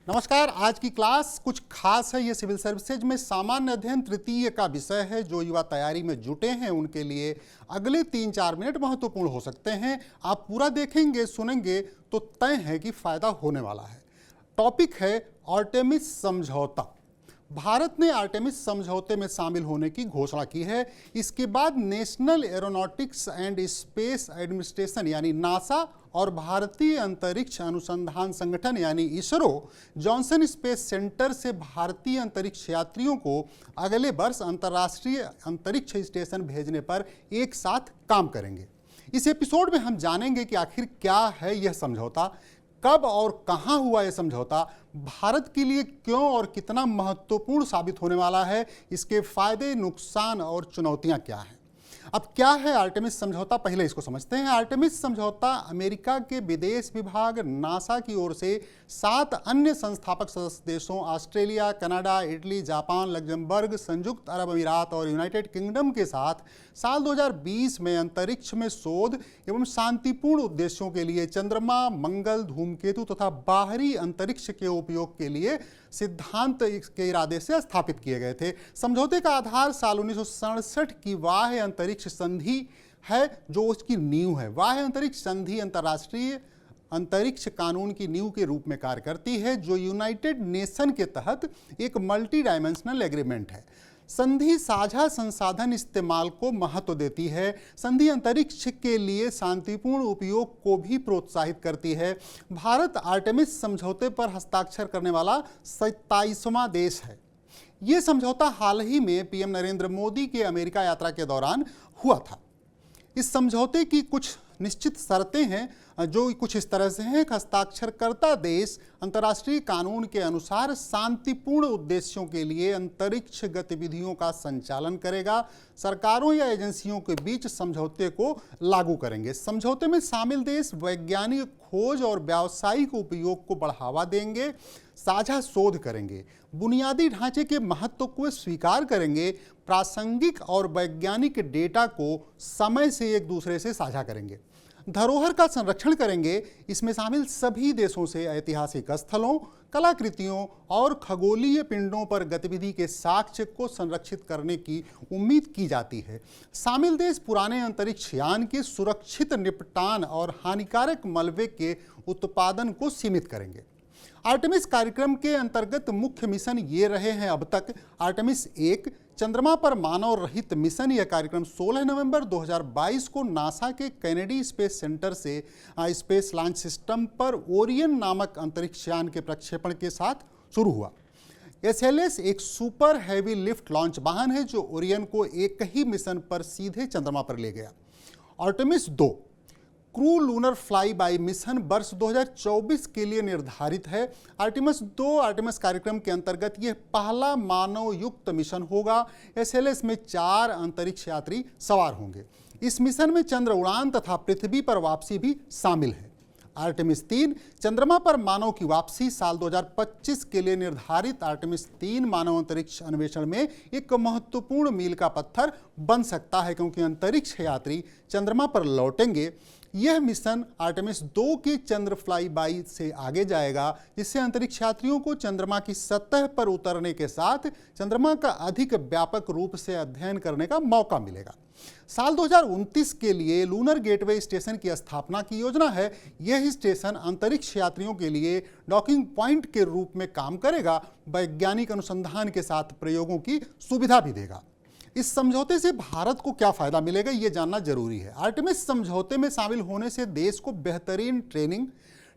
नमस्कार। आज की क्लास कुछ खास है। ये सिविल सर्विसेज में सामान्य अध्ययन तृतीय का विषय है। जो युवा तैयारी में जुटे हैं उनके लिए अगले 3-4 मिनट महत्वपूर्ण हो सकते हैं। आप पूरा देखेंगे सुनेंगे तो तय है कि फायदा होने वाला है। टॉपिक है आर्टेमिस समझौता। भारत ने आर्टेमिस समझौते में शामिल होने की घोषणा की है। इसके बाद national aeronautics and space administration यानी नासा और भारतीय अंतरिक्ष अनुसंधान संगठन यानी इसरो जॉनसन स्पेस सेंटर से भारतीय अंतरिक्ष यात्रियों को अगले वर्ष अंतर्राष्ट्रीय अंतरिक्ष स्टेशन भेजने पर एक साथ काम करेंगे। इस एपिसोड में हम जानेंगे कि आखिर क्या है यह समझौता, कब और कहां हुआ यह समझौता, भारत के लिए क्यों और कितना महत्वपूर्ण साबित होने वाला है, इसके फायदे, नुकसान और चुनौतियां क्या हैं। अब क्या है आर्टेमिस समझौता, पहले इसको समझते हैं। आर्टेमिस समझौता अमेरिका के विदेश विभाग नासा की ओर से 7 अन्य संस्थापक सदस्य देशों Australia, Canada, Italy, Japan, Luxembourg, संयुक्त अरब अमीरात और यूनाइटेड किंगडम के साथ साल 2020 में अंतरिक्ष में शोध एवं शांतिपूर्ण उद्देश्यों के लिए चंद्रमा, मंगल, धूमकेतु तथा बाहरी अंतरिक्ष के उपयोग के लिए सिद्धांत के इरादे से स्थापित किए गए थे। समझौते का आधार साल 1967 की वाह्य अंतरिक्ष संधि है, जो उसकी नींव है। वाह्य अंतरिक्ष संधि अंतर्राष्ट्रीय अंतरिक्ष कानून की नींव के रूप में कार्य करती है, जो यूनाइटेड नेशन के तहत एक मल्टी डायमेंशनल एग्रीमेंट है। संधि साझा संसाधन इस्तेमाल को महत्व देती है। संधि अंतरिक्ष के लिए शांतिपूर्ण उपयोग को भी प्रोत्साहित करती है। भारत आर्टेमिस समझौते पर हस्ताक्षर करने वाला 27वां देश है। ये समझौता हाल ही में पीएम नरेंद्र मोदी के अमेरिका यात्रा के दौरान हुआ था। इस समझौते की कुछ निश्चित शर्तें हैं जो कुछ इस तरह से हैं। हस्ताक्षरकर्ता देश अंतर्राष्ट्रीय कानून के अनुसार शांतिपूर्ण उद्देश्यों के लिए अंतरिक्ष गतिविधियों का संचालन करेगा। सरकारों या एजेंसियों के बीच समझौते को लागू करेंगे। समझौते में शामिल देश वैज्ञानिक खोज और व्यावसायिक उपयोग को बढ़ावा देंगे, साझा शोध करेंगे, बुनियादी ढांचे के महत्व को स्वीकार करेंगे, प्रासंगिक और वैज्ञानिक डेटा को समय से एक दूसरे से साझा करेंगे, धरोहर का संरक्षण करेंगे। इसमें शामिल सभी देशों से ऐतिहासिक स्थलों, कलाकृतियों और खगोलीय पिंडों पर गतिविधि के साक्ष्य को संरक्षित करने की उम्मीद की जाती है। शामिल देश पुराने अंतरिक्ष यान के सुरक्षित निपटान और हानिकारक मलबे के उत्पादन को सीमित करेंगे। आर्टेमिस कार्यक्रम के अंतर्गत मुख्य मिशन ये रहे हैं अब तक। आर्टेमिस 1 चंद्रमा पर मानव रहित मिशन। यह कार्यक्रम 16 नवंबर 2022 को नासा के केनेडी स्पेस सेंटर से स्पेस लॉन्च सिस्टम पर ओरियन नामक अंतरिक्ष यान के प्रक्षेपण के साथ शुरू हुआ। SLS एक सुपर हैवी लिफ्ट लॉन्च वाहन है जो ओरियन को एक ही मिशन पर सीधे चंद्रमा पर ले गया। Artemis 2 crew lunar fly by mission वर्ष 2024 के लिए निर्धारित है। आर्टेमिस कार्यक्रम के अंतर्गत यह पहला मानव युक्त मिशन होगा। SLS में 4 अंतरिक्ष यात्री सवार होंगे। इस मिशन में चंद्र उड़ान तथा पृथ्वी पर वापसी भी शामिल है। आर्टेमिस 3 चंद्रमा पर मानव की वापसी साल 2025 के लिए निर्धारित। आर्टेमिस 3 मानव अंतरिक्ष अन्वेषण में एक महत्वपूर्ण मील का पत्थर बन सकता है, क्योंकि अंतरिक्ष यात्री चंद्रमा पर लौटेंगे। यह मिशन आर्टेमिस 2 के चंद्र फ्लाई बाई से आगे जाएगा, जिससे अंतरिक्ष यात्रियों को चंद्रमा की सतह पर उतरने के साथ चंद्रमा का अधिक व्यापक रूप से अध्ययन करने का मौका मिलेगा। साल 2029 के लिए लूनर गेटवे स्टेशन की स्थापना की योजना है। यह स्टेशन अंतरिक्ष यात्रियों के लिए डॉकिंग पॉइंट के रूप में काम करेगा, वैज्ञानिक अनुसंधान के साथ प्रयोगों की सुविधा भी देगा। इस समझौते से भारत को क्या फायदा मिलेगा, ये जानना जरूरी है। आर्टेमिस समझौते में शामिल होने से देश को बेहतरीन ट्रेनिंग,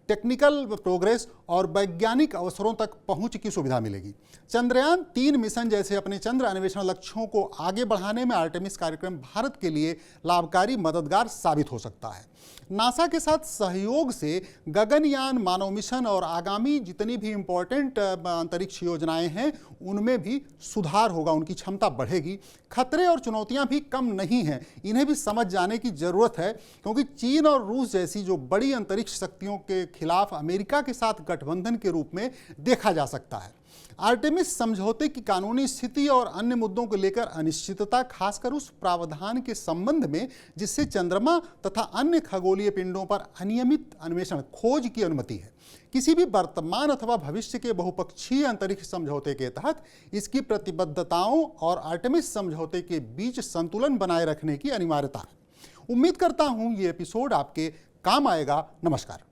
टेक्निकल प्रोग्रेस और वैज्ञानिक अवसरों तक पहुंच की सुविधा मिलेगी। चंद्रयान 3 मिशन जैसे अपने चंद्र अन्वेषण लक्ष्यों को आगे बढ़ाने में आर्टेमिस कार्यक्रम भारत के लिए लाभकारी मददगार साबित हो सकता है। नासा के साथ सहयोग से गगनयान, मानव मिशन और आगामी जितनी भी इम्पोर्टेंट अंतरिक्ष योजनाएं हैं उनमें भी सुधार होगा, उनकी क्षमता बढ़ेगी। खतरे और चुनौतियां भी कम नहीं हैं, इन्हें भी समझ जाने की जरूरत है, क्योंकि चीन और रूस जैसी जो बड़ी अंतरिक्ष शक्तियों के खिलाफ अमेरिका के साथ गठबंधन के रूप में देखा जा सकता है। आर्टेमिस समझौते की कानूनी स्थिति और अन्य मुद्दों को लेकर अनिश्चितता, खासकर उस प्रावधान के संबंध में जिससे चंद्रमा तथा अन्य खगोलीय पिंडों पर अनियमित अन्वेषण खोज की अनुमति है। किसी भी वर्तमान अथवा भविष्य के बहुपक्षीय अंतरिक्ष समझौते के तहत इसकी प्रतिबद्धताओं और आर्टेमिस समझौते के बीच संतुलन बनाए रखने की अनिवार्यता है। उम्मीद करता हूं ये एपिसोड आपके काम आएगा। नमस्कार।